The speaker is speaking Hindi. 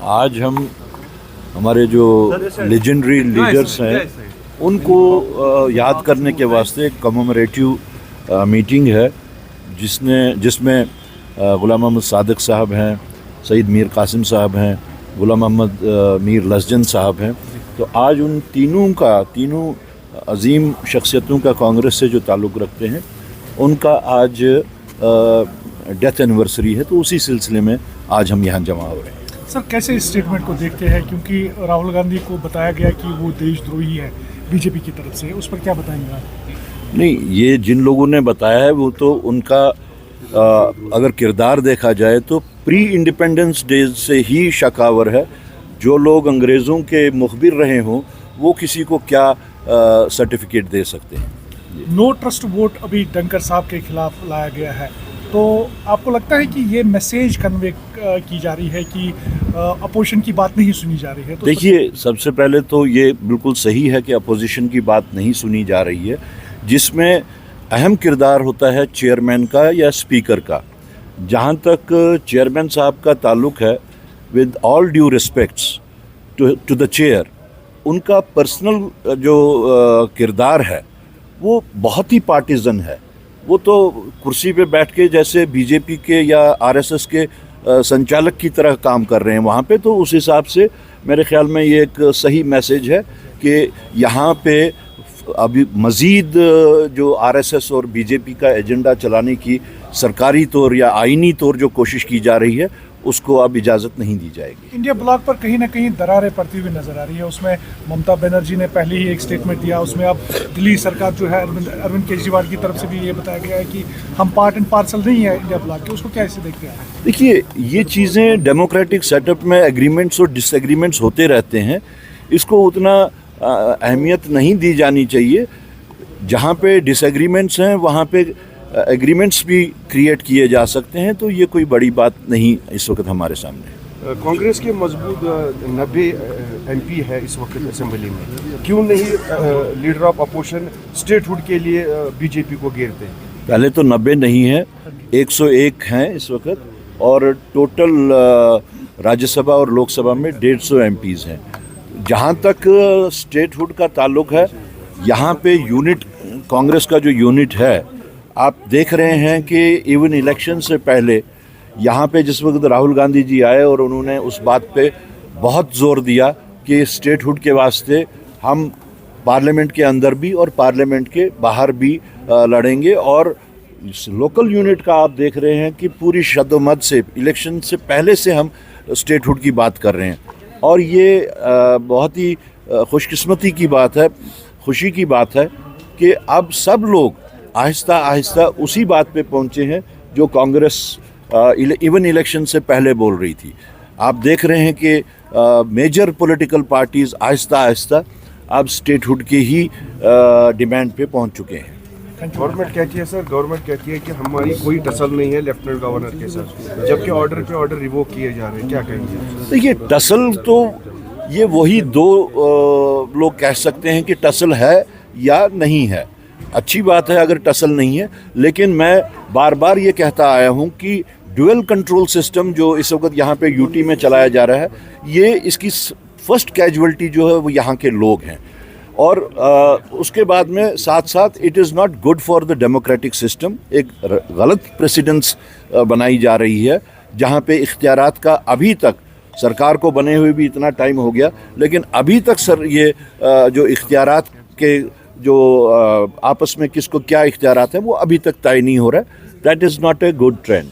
आज हम हमारे जो लेजेंडरी लीडर्स हैं उनको याद करने के वास्ते एक कमेमोरेटिव मीटिंग है जिसमें गुलाम मोहम्मद सादिक साहब हैं, सईद मीर कासिम साहब हैं, गुलाम मोहम्मद मीर लसजन साहब हैं। तो आज उन तीनों अजीम शख्सियतों का कांग्रेस से जो ताल्लुक़ रखते हैं उनका आज डेथ एनिवर्सरी है, तो उसी सिलसिले में आज हम यहाँ जमा हो रहे हैं। सर, कैसे इस स्टेटमेंट को देखते हैं, क्योंकि राहुल गांधी को बताया गया कि वो देशद्रोही है बीजेपी की तरफ से, उस पर क्या बताएंगे आप? नहीं, ये जिन लोगों ने बताया है वो तो उनका अगर किरदार देखा जाए तो प्री इंडिपेंडेंस डे से ही शकावर है। जो लोग अंग्रेज़ों के मुखबिर रहे हों वो किसी को क्या सर्टिफिकेट दे सकते हैं। नो ट्रस्ट वोट अभी डंकर साहब के खिलाफ लाया गया है, तो आपको लगता है कि ये मैसेज कन्वे की जा रही है कि अपोजिशन की बात नहीं सुनी जा रही है? तो देखिए, सबसे पहले तो ये बिल्कुल सही है कि अपोजिशन की बात नहीं सुनी जा रही है, जिसमें अहम किरदार होता है चेयरमैन का या स्पीकर का। जहाँ तक चेयरमैन साहब का ताल्लुक़ है, with all due respects to the chair, उनका पर्सनल जो किरदार है वो बहुत ही पार्टीजन है। वो तो कुर्सी पे बैठ के जैसे बीजेपी के या आरएसएस के संचालक की तरह काम कर रहे हैं वहाँ पे। तो उस हिसाब से मेरे ख्याल में ये एक सही मैसेज है कि यहाँ पे अभी मज़ीद जो आरएसएस और बीजेपी का एजेंडा चलाने की सरकारी तौर या आईनी तौर जो कोशिश की जा रही है उसको अब इजाज़त नहीं दी जाएगी। इंडिया ब्लॉक पर कहीं ना कहीं दरारें पड़ती हुई नजर आ रही है। उसमें ममता बनर्जी ने पहले ही एक स्टेटमेंट दिया, उसमें अब दिल्ली सरकार जो है अरविंद केजरीवाल की तरफ से भी ये बताया गया है कि हम पार्ट एंड पार्सल नहीं है इंडिया ब्लॉक के। उसको कैसे देखते हैं? देखिए, ये चीज़ें डेमोक्रेटिक सेटअप में एग्रीमेंट्स और डिसएग्रीमेंट्स होते रहते हैं, इसको उतना अहमियत नहीं दी जानी चाहिए। जहाँ पे डिसएग्रीमेंट्स हैं वहाँ पे एग्रीमेंट्स भी क्रिएट किए जा सकते हैं, तो ये कोई बड़ी बात नहीं इस वक्त हमारे सामने। कांग्रेस के मजबूत 90 एमपी है इस वक्त असेंबली में, क्यों नहीं लीडर ऑफ अपोजिशन स्टेटहुड के लिए बीजेपी को घेरते हैं? पहले तो 90 नहीं है, 101 हैं इस वक्त, और टोटल राज्यसभा और लोकसभा में 150 एमपीज़ हैं। जहाँ तक स्टेटहुड का ताल्लुक़ है, यहाँ पे यूनिट, कांग्रेस का जो यूनिट है, आप देख रहे हैं कि इवन इलेक्शन से पहले यहाँ पे जिस वक्त राहुल गांधी जी आए और उन्होंने उस बात पे बहुत ज़ोर दिया कि स्टेटहुड के वास्ते हम पार्लियामेंट के अंदर भी और पार्लियामेंट के बाहर भी लड़ेंगे। और इस लोकल यूनिट का आप देख रहे हैं कि पूरी शद्दोमद से इलेक्शन से पहले से हम स्टेटहुड की बात कर रहे हैं, और ये बहुत ही खुशकिस्मती की बात है, खुशी की बात है कि अब सब लोग आहिस्ता आहिस्ता उसी बात पे पहुंचे हैं जो कांग्रेस इवन इलेक्शन से पहले बोल रही थी। आप देख रहे हैं कि major political parties Aahista Aahista अब स्टेटहुड के ही डिमांड पे पहुंच चुके हैं। गवर्नमेंट कहती है सर, गवर्नमेंट कहती है कि हमारी कोई टसल नहीं है लेफ्टिनेंट गवर्नर के साथ, जबकि ऑर्डर पे ऑर्डर रिवोक किए जा रहे हैं, क्या कहेंगे? देखिए, टसल तो ये वही दो लोग कह सकते हैं कि टसल है या नहीं है। अच्छी बात है अगर टसल नहीं है, लेकिन मैं बार बार ये कहता आया हूँ कि ड्यूअल कंट्रोल सिस्टम जो इस वक्त यहाँ पे यूटी में चलाया जा रहा है, ये इसकी फर्स्ट कैजुअलिटी जो है वो यहाँ के लोग हैं। और उसके बाद में साथ साथ it is not good for the democratic system. एक गलत प्रेसिडेंस बनाई जा रही है जहाँ पे इख्तियारात का अभी तक सरकार को बने हुए भी इतना टाइम हो गया, लेकिन अभी तक सर ये जो इख्तियारात के जो आपस में किसको क्या इख्तियारात हैं वो अभी तक तय नहीं हो रहा है। That is not a good trend.